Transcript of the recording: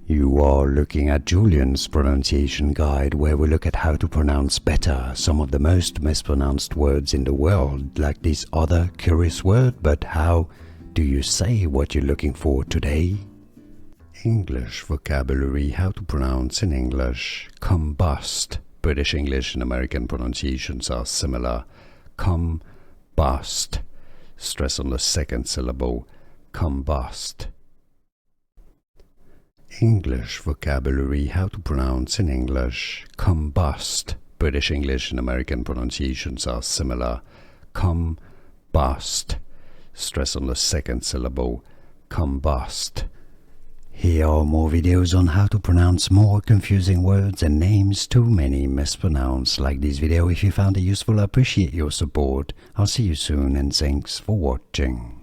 You are looking at Julian's pronunciation guide, where we look at how to pronounce better some of the most mispronounced words in the world, like this other curious word. But how do you say what you're looking for today? English vocabulary, how to pronounce in English. Combust. British English and American pronunciations are similar. Combust. Stress on the second syllable. Combust. English vocabulary, how to pronounce in English. Combust. British English and American pronunciations are similar. Combust. Stress on the second syllable. Combust. Here are more videos on how to pronounce more confusing words and names too many mispronounced. Like this video if you found it useful. I appreciate your support. I'll see you soon and thanks for watching.